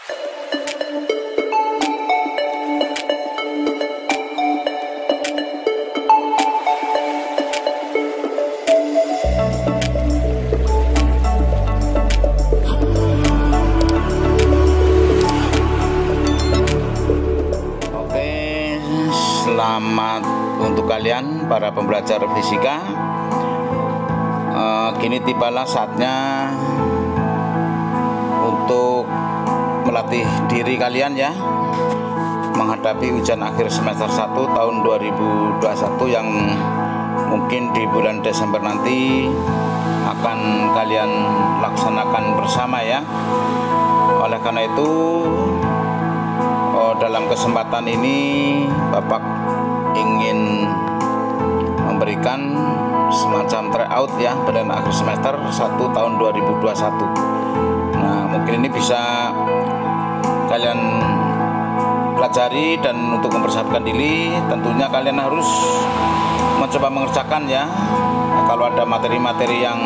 Selamat untuk kalian para pembelajar fisika. Kini tibalah saatnya untuk melatih diri kalian ya, menghadapi ujian akhir semester 1 tahun 2021 yang mungkin di bulan Desember nanti akan kalian laksanakan bersama ya. Oleh karena itu, dalam kesempatan ini Bapak ingin memberikan semacam tryout ya pada akhir semester 1 tahun 2021. Nah, mungkin ini bisa kalian pelajari, dan untuk mempersiapkan diri tentunya kalian harus mencoba mengerjakan ya. Nah, kalau ada materi-materi yang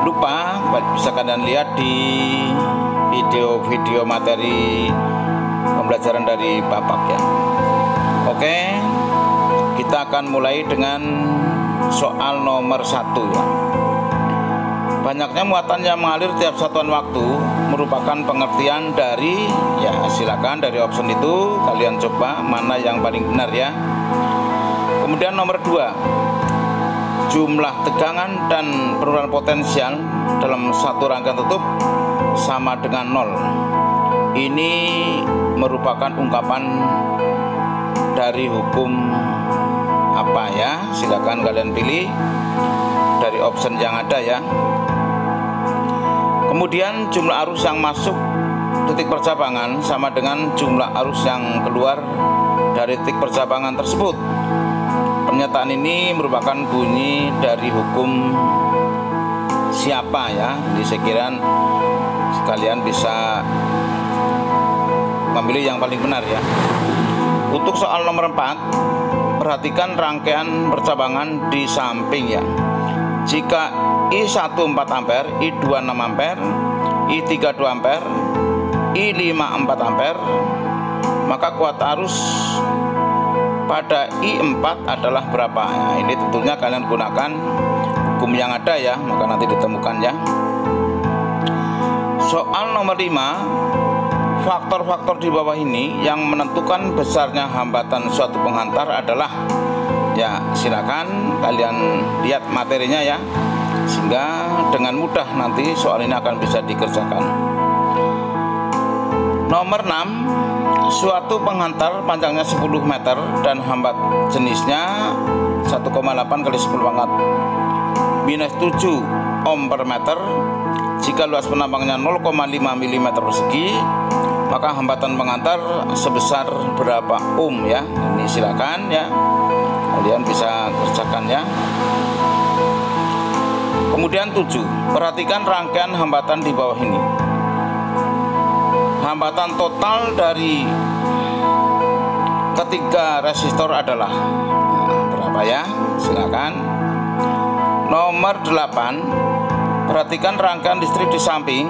lupa bisa kalian lihat di video-video materi pembelajaran dari Bapak ya. Oke, kita akan mulai dengan soal nomor 1 ya. Banyaknya muatan yang mengalir tiap satuan waktu merupakan pengertian dari, ya silakan dari option itu kalian coba mana yang paling benar ya. Kemudian nomor 2, jumlah tegangan dan penurunan potensial dalam satu rangkaian tutup sama dengan 0. Ini merupakan ungkapan dari hukum apa ya? Silakan kalian pilih dari option yang ada ya. Kemudian jumlah arus yang masuk titik percabangan sama dengan jumlah arus yang keluar dari titik percabangan tersebut. Pernyataan ini merupakan bunyi dari hukum siapa ya? Jadi saya kira kalian bisa memilih yang paling benar ya. Untuk soal nomor 4, perhatikan rangkaian percabangan di samping ya. Jika I1 4 ampere, I2 6 ampere, I3 2 ampere, I5 4 ampere, maka kuat arus pada I4 adalah berapa? Nah, ini tentunya kalian gunakan hukum yang ada ya, maka nanti ditemukan ya. Soal nomor 5, faktor-faktor di bawah ini yang menentukan besarnya hambatan suatu penghantar adalah, ya silakan kalian lihat materinya ya, sehingga dengan mudah nanti soal ini akan bisa dikerjakan. Nomor 6, suatu penghantar panjangnya 10 meter dan hambat jenisnya 1,8 kali 10 pangkat minus 7 ohm per meter. Jika luas penambangnya 0,5 mm persegi, maka hambatan penghantar sebesar berapa ohm ya? Ini silakan ya, kalian bisa kerjakan ya. Kemudian 7, perhatikan rangkaian hambatan di bawah ini. Hambatan total dari ketiga resistor adalah berapa ya? Silakan. Nomor 8, perhatikan rangkaian listrik di samping.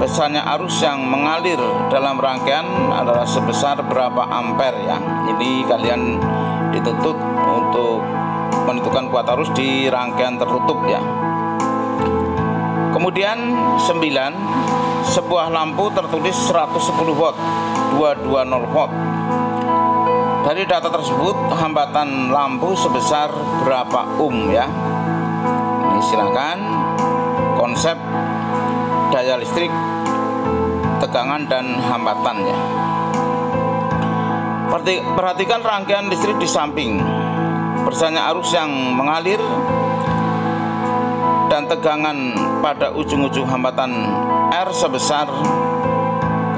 Besarnya arus yang mengalir dalam rangkaian adalah sebesar berapa ampere ya. Ini kalian dituntut untuk menentukan kuat arus di rangkaian tertutup ya. Kemudian 9, sebuah lampu tertulis 110 watt 220 watt. Dari data tersebut hambatan lampu sebesar berapa ohm ya. Ini silakan konsep daya listrik, tegangan dan hambatannya. Perhatikan rangkaian listrik di samping. Besarnya arus yang mengalir dan tegangan pada ujung-ujung hambatan R sebesar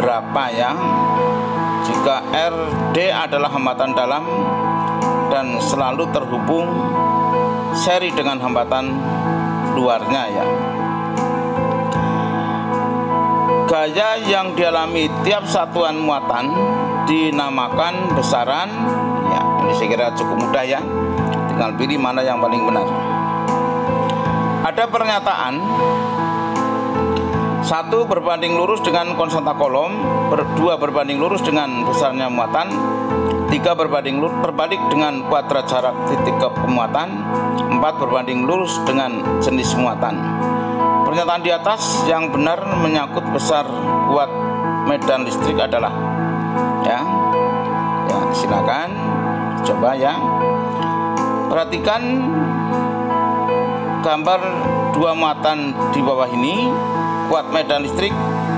berapa ya? Jika RD adalah hambatan dalam dan selalu terhubung seri dengan hambatan luarnya ya. Gaya yang dialami tiap satuan muatan dinamakan besaran ya. Ini saya kira cukup mudah ya, tinggal pilih mana yang paling benar. Ada pernyataan 1 berbanding lurus dengan konstanta kolom, 2 berbanding lurus dengan besarnya muatan, 3 berbalik dengan kuadrat jarak titik ke pemuatan, 4 berbanding lurus dengan jenis muatan. Pernyataan di atas yang benar menyangkut besar kuat medan listrik adalah ya silakan coba ya. Perhatikan gambar 2 muatan di bawah ini. Kuat medan listrik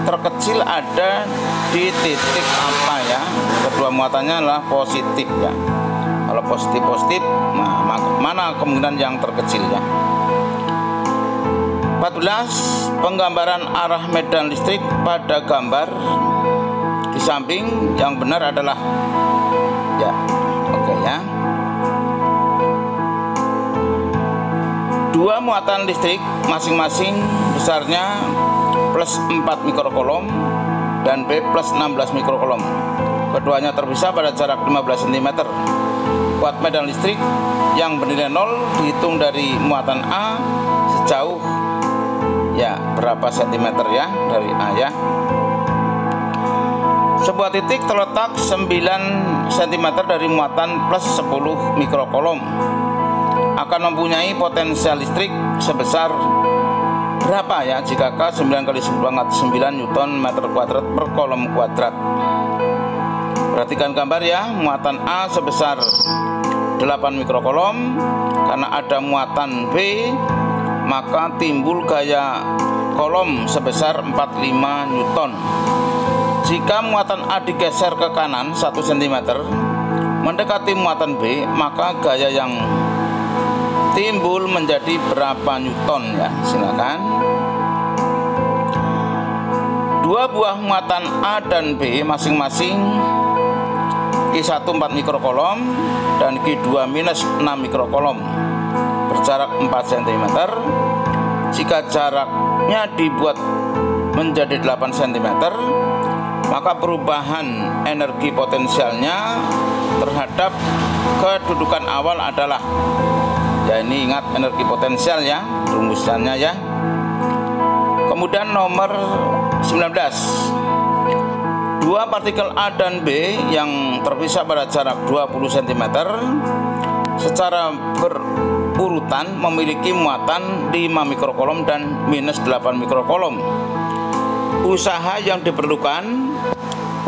terkecil ada di titik apa ya? Kedua muatannya adalah positif ya. Kalau positif, nah, mana kemungkinan yang terkecil ya? 14. Penggambaran arah medan listrik pada gambar di samping yang benar adalah ya. Oke ya. 2 muatan listrik masing-masing besarnya plus 4 mikrokolom dan B plus 16 mikrokolom. Keduanya terpisah pada jarak 15 cm. Kuat medan listrik yang bernilai 0 dihitung dari muatan A sejauh ya berapa cm ya dari A ya. Sebuah titik terletak 9 cm dari muatan plus 10 mikrokolom akan mempunyai potensial listrik sebesar berapa ya jika K 9 kali 10 pangkat 9 Newton meter kuadrat per kolom kuadrat. Perhatikan gambar ya. Muatan A sebesar 8 mikrokolom. Karena ada muatan B, maka timbul gaya kolom sebesar 45 Newton. Jika muatan A digeser ke kanan 1 cm mendekati muatan B, maka gaya yang timbul menjadi berapa Newton ya, silakan. 2 buah muatan A dan B masing-masing Q1 4 mikrokolom dan Q2 minus 6 mikrokolom berjarak 4 cm. Jika jaraknya dibuat menjadi 8 cm, maka perubahan energi potensialnya terhadap kedudukan awal adalah ya, ini ingat energi potensial ya, rumusannya ya. Kemudian nomor 19. 2 partikel A dan B yang terpisah pada jarak 20 cm secara berurutan memiliki muatan 5 mikrokolom dan minus 8 mikrokolom. Usaha yang diperlukan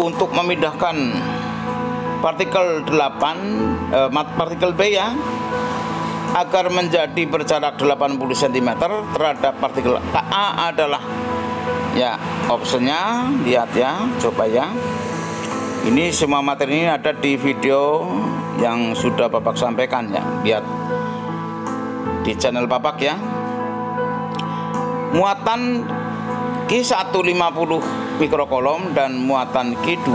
untuk memindahkan partikel partikel B ya agar menjadi berjarak 80 cm terhadap partikel A adalah ya opsinya, lihat ya, coba ya. Ini semua materi ini ada di video yang sudah Bapak sampaikan ya, lihat di channel Bapak ya. Muatan Q1 50 mikrokolom dan muatan Q2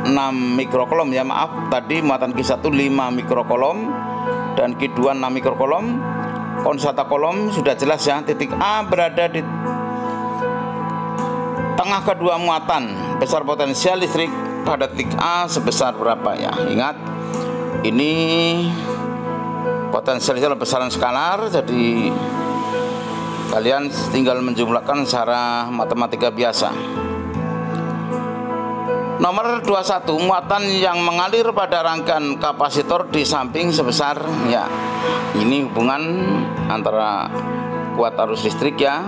6 mikrokolom ya, maaf tadi muatan Q1 5 mikrokolom dan Q2 6 mikrokolom. Konstanta kolom sudah jelas ya. Titik A berada di tengah kedua muatan. Besar potensial listrik pada titik A sebesar berapa ya? Ingat, ini potensialnya besaran skalar, jadi kalian tinggal menjumlahkan secara matematika biasa. Nomor 21, muatan yang mengalir pada rangkaian kapasitor di samping sebesar ya. Ini hubungan antara kuat arus listrik ya,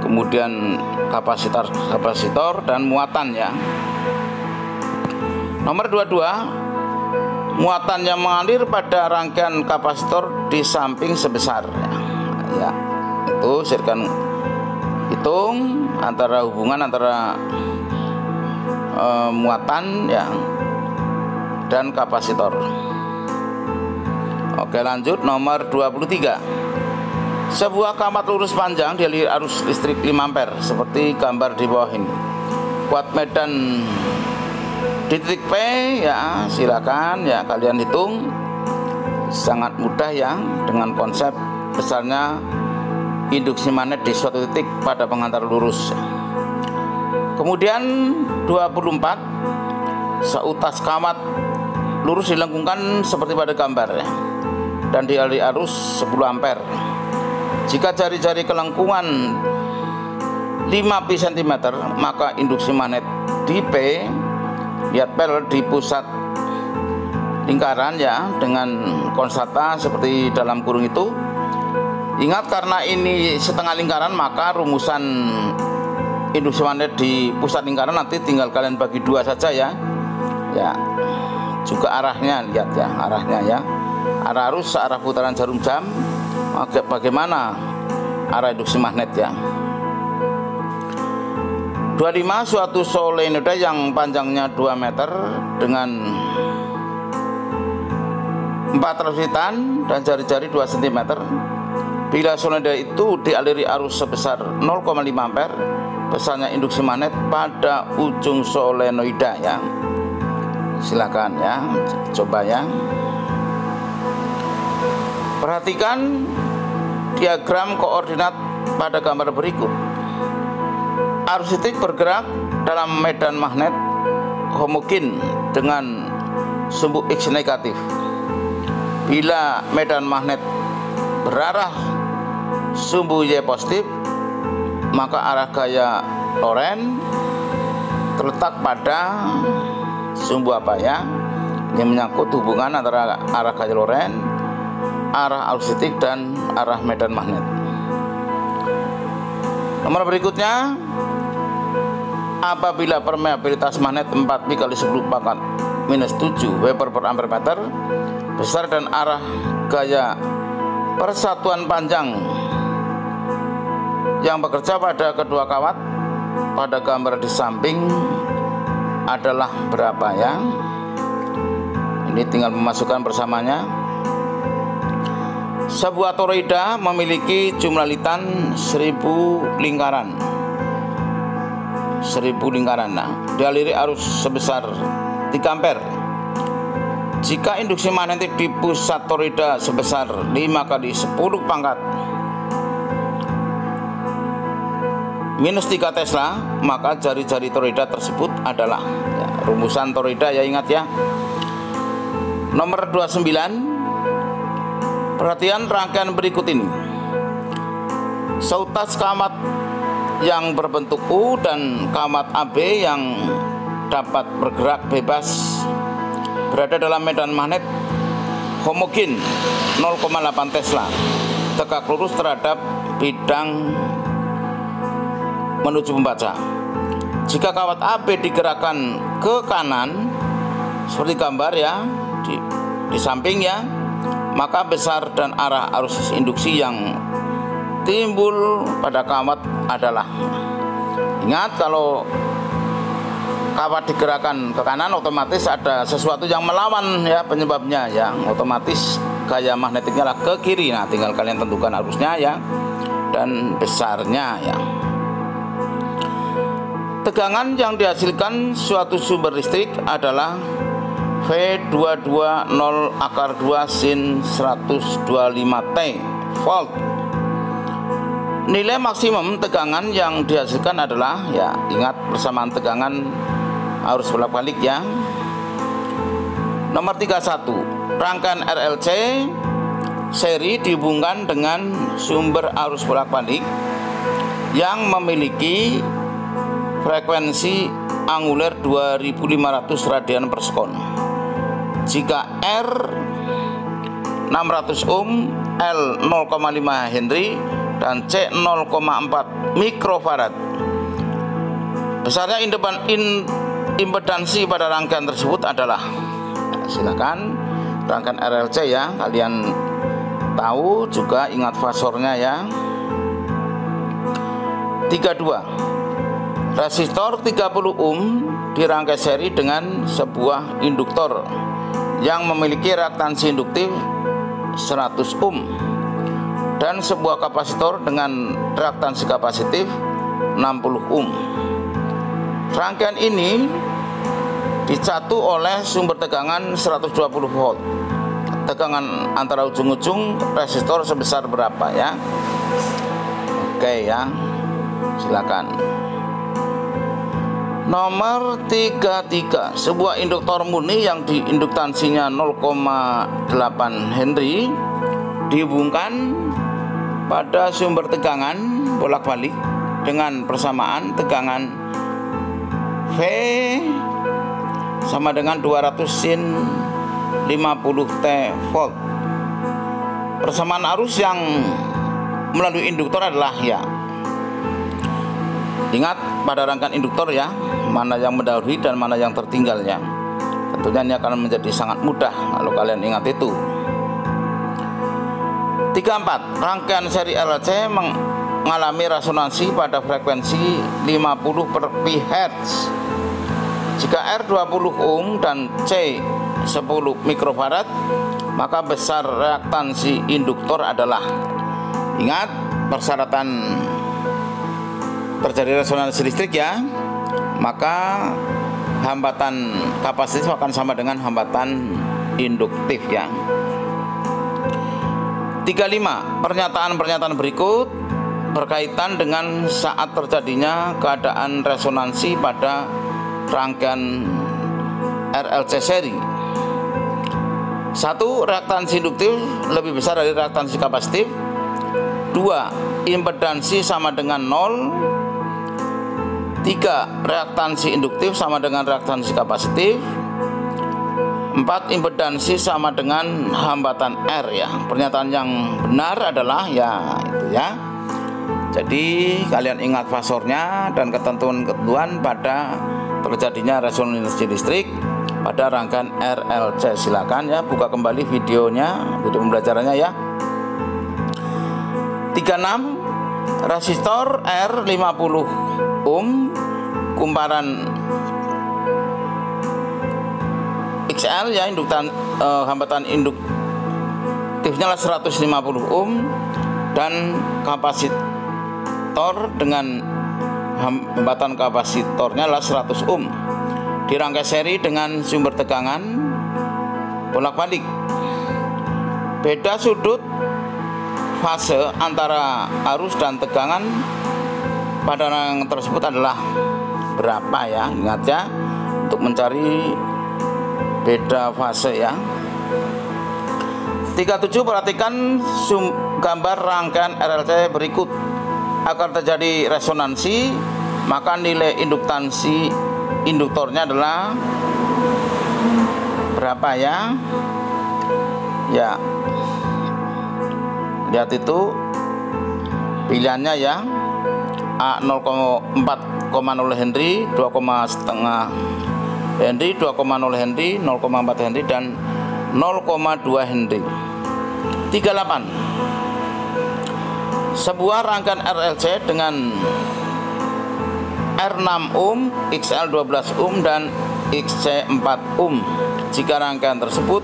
kemudian kapasitor dan muatan ya. Nomor 22, muatan yang mengalir pada rangkaian kapasitor di samping sebesar ya. Itu silakan hitung antara hubungan antara muatan ya dan kapasitor. Oke, lanjut nomor 23. Sebuah kamat lurus panjang dialiri arus listrik 5 ampere seperti gambar di bawah ini. Kuat medan di titik P ya, silakan ya kalian hitung. Sangat mudah ya dengan konsep besarnya induksi magnet di suatu titik pada pengantar lurus. Kemudian 24, seutas kamat lurus dilengkungkan seperti pada gambar ya, dan dialiri arus 10 ampere. Jika jari-jari kelengkungan 5 pi cm, maka induksi magnet di P, lihat P di pusat lingkaran ya, dengan konstanta seperti dalam kurung itu. Ingat, karena ini setengah lingkaran, maka rumusan induksi magnet di pusat lingkaran nanti tinggal kalian bagi 2 saja ya. Ya, juga arahnya, lihat ya, arahnya ya. Arah arus searah putaran jarum jam. Bagaimana arah induksi magnet ya. 25, suatu solenoida yang panjangnya 2 meter dengan 4 resitan dan jari-jari 2 cm. Bila solenoida itu dialiri arus sebesar 0,5 ampere, besarnya induksi magnet pada ujung solenoida ya. Silakan ya, coba ya. Perhatikan diagram koordinat pada gambar berikut. Arus listrik bergerak dalam medan magnet homogen dengan sumbu X negatif. Bila medan magnet berarah sumbu Y positif, maka arah gaya Lorentz terletak pada sumbu apa ya? Ini menyangkut hubungan antara arah gaya Lorentz, arah arus listrik, dan arah medan magnet. Nomor berikutnya, apabila permeabilitas magnet 4 pi kali 10 pangkat minus 7 Weber per ampere meter, besar dan arah gaya persatuan panjang yang bekerja pada kedua kawat pada gambar di samping adalah berapa ya? Ini tinggal memasukkan bersamanya. Sebuah toroida memiliki jumlah litan 1000 lingkaran. 1000 lingkaran. Nah, dialiri arus sebesar 3 ampere. Jika induksi magnetik di pusat toroida sebesar 5 kali 10 pangkat minus 3 Tesla, maka jari-jari toroida tersebut adalah ya, rumusan toroida ya, ingat ya. Nomor 29, perhatian rangkaian berikut ini. Seutas kawat yang berbentuk U dan kawat AB yang dapat bergerak bebas berada dalam medan magnet homogen 0,8 Tesla, tegak lurus terhadap bidang menuju pembaca. Jika kawat AB digerakkan ke kanan seperti gambar ya di samping ya, maka besar dan arah arus induksi yang timbul pada kawat adalah, ingat, kalau kawat digerakkan ke kanan otomatis ada sesuatu yang melawan ya penyebabnya ya, otomatis gaya magnetiknya lah ke kiri. Nah, tinggal kalian tentukan arusnya ya dan besarnya ya. Tegangan yang dihasilkan suatu sumber listrik adalah V220/2 sin 125 T volt. Nilai maksimum tegangan yang dihasilkan adalah ya, ingat, persamaan tegangan arus bolak-balik ya. Nomor 31, rangkaian RLC seri dihubungkan dengan sumber arus bolak-balik yang memiliki frekuensi anguler 2500 radian per sekon. Jika R 600 ohm, L 0,5 Henry, dan C 0,4 mikrofarad. Besarnya impedansi pada rangkaian tersebut adalah, silakan, rangkaian RLC ya, kalian tahu juga, ingat fasornya ya. 32, resistor 30 ohm dirangkai seri dengan sebuah induktor yang memiliki reaktansi induktif 100 ohm dan sebuah kapasitor dengan reaktansi kapasitif 60 ohm. Rangkaian ini dicatu oleh sumber tegangan 120 volt. Tegangan antara ujung-ujung resistor sebesar berapa ya? Oke ya, silakan. Nomor 33, sebuah induktor murni yang diinduktansinya 0,8 Henry dihubungkan pada sumber tegangan bolak-balik dengan persamaan tegangan V sama dengan 200 sin 50 T volt. Persamaan arus yang melalui induktor adalah ya, ingat pada rangkaian induktor ya, mana yang mendahului dan mana yang tertinggal ya. Tentunya ini akan menjadi sangat mudah kalau kalian ingat itu. 34. Rangkaian seri RLC mengalami resonansi pada frekuensi 50 per Hz. Jika R 20 ohm dan C 10 mikrofarad, maka besar reaktansi induktor adalah, ingat persyaratan terjadi resonansi listrik ya, maka hambatan kapasitif akan sama dengan hambatan induktif ya. 35. Pernyataan-pernyataan berikut berkaitan dengan saat terjadinya keadaan resonansi pada rangkaian RLC seri. 1. Reaktansi induktif lebih besar dari reaktansi kapasitif. 2. Impedansi sama dengan 0. 3. Reaktansi induktif sama dengan reaktansi kapasitif. 4. Impedansi sama dengan hambatan R ya. Pernyataan yang benar adalah ya itu ya. Jadi kalian ingat fasornya dan ketentuan-ketentuan pada terjadinya resonansi listrik pada rangkaian RLC. Silakan ya buka kembali videonya, video pembelajarannya ya. 36. Resistor R 50 ohm kumparan XL ya, hambatan induktifnya lah 150 ohm dan kapasitor dengan hambatan kapasitornya lah 100 ohm. Dirangkai seri dengan sumber tegangan bolak-balik. Beda sudut fase antara arus dan tegangan pada rangkaian tersebut adalah berapa ya? Ingat ya, untuk mencari beda fase ya. 37. Perhatikan gambar rangkaian RLC berikut. Agar terjadi resonansi, maka nilai induktansi induktornya adalah berapa ya? Ya, lihat itu pilihannya ya. A 0,4,0 Henry, 2,5 Henry, 2,0 Henry, 0,4 Henry dan 0,2 Henry. 38. Sebuah rangkaian RLC dengan R6 ohm, XL 12 ohm dan XC 4 ohm. Jika rangkaian tersebut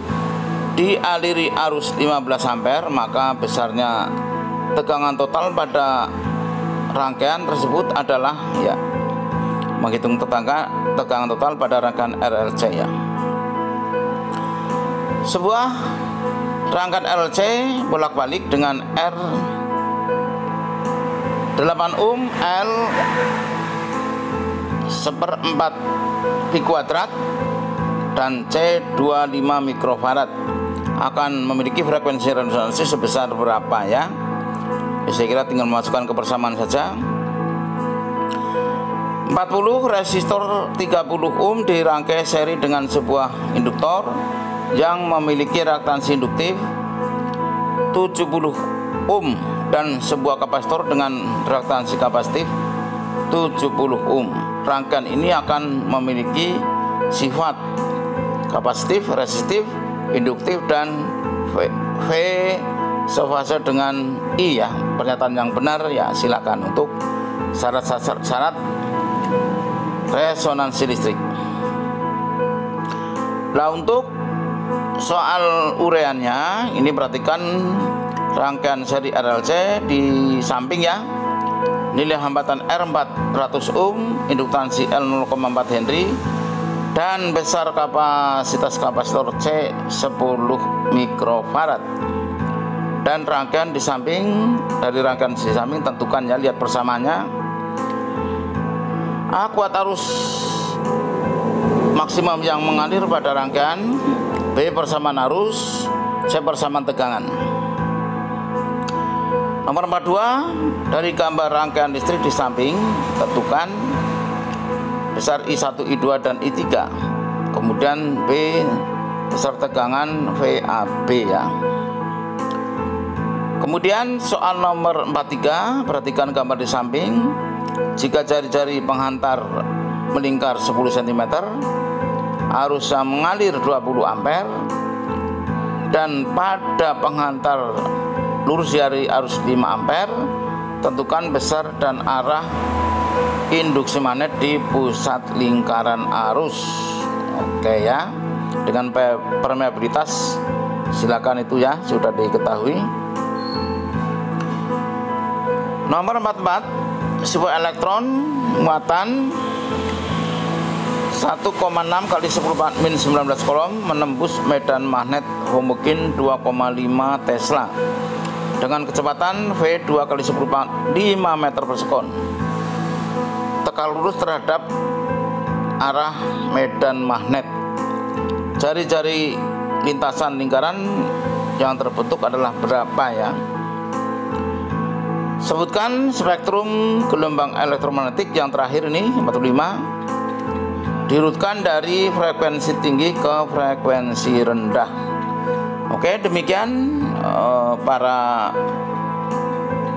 dialiri arus 15 ampere, maka besarnya tegangan total pada rangkaian tersebut adalah ya, menghitung tegangan total pada rangkaian RLC ya. Sebuah rangkaian RLC bolak-balik dengan R 8 ohm, L 1/4 pi kuadrat dan C 25 mikrofarad akan memiliki frekuensi resonansi sebesar berapa ya? Saya kira tinggal memasukkan kebersamaan saja. 40. Resistor 30 ohm dirangkai seri dengan sebuah induktor yang memiliki reaktansi induktif 70 ohm dan sebuah kapasitor dengan reaktansi kapasitif 70 ohm. Rangkaian ini akan memiliki sifat kapasitif, resistif, induktif dan V sefase dengan I ya. Pernyataan yang benar ya, silakan untuk syarat resonansi listrik. Nah, untuk soal ureannya ini perhatikan rangkaian seri RLC di samping ya. Nilai hambatan R 400 ohm, induktansi L 0,4 Henry dan besar kapasitas kapasitor C 10 mikrofarad. Dan rangkaian di samping, dari rangkaian di samping tentukan ya, lihat persamaannya. A kuat arus maksimum yang mengalir pada rangkaian, B persamaan arus, C persamaan tegangan. Nomor 42, dari gambar rangkaian listrik di samping tentukan besar I1, I2 dan I3. Kemudian B, besar tegangan VAB ya. Kemudian soal nomor 43, perhatikan gambar di samping. Jika jari-jari penghantar melingkar 10 cm, arusnya mengalir 20 ampere, dan pada penghantar lurus jari arus 5 ampere, tentukan besar dan arah induksi magnet di pusat lingkaran arus. Oke ya, dengan permeabilitas silakan itu ya, sudah diketahui. Nomor 44, sebuah elektron muatan 1,6 kali 10⁻⁻19 coulomb menembus medan magnet homogen 2,5 Tesla dengan kecepatan V 2 kali 10⁻5 meter per sekon. Teka lurus terhadap arah medan magnet. Jari-jari lintasan lingkaran yang terbentuk adalah berapa ya? Sebutkan spektrum gelombang elektromagnetik yang terakhir ini 45, diurutkan dari frekuensi tinggi ke frekuensi rendah. Oke, demikian para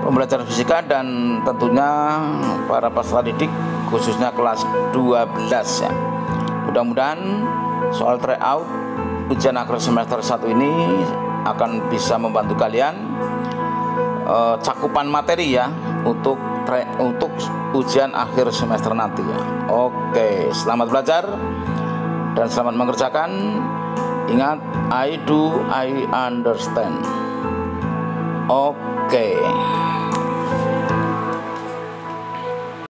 pembelajaran fisika dan tentunya para peserta didik khususnya kelas 12 ya. Mudah-mudahan soal tryout ujian akhir semester 1 ini akan bisa membantu kalian cakupan materi ya untuk ujian akhir semester nanti ya. Oke, selamat belajar dan selamat mengerjakan. Ingat, I do, I understand. Oke.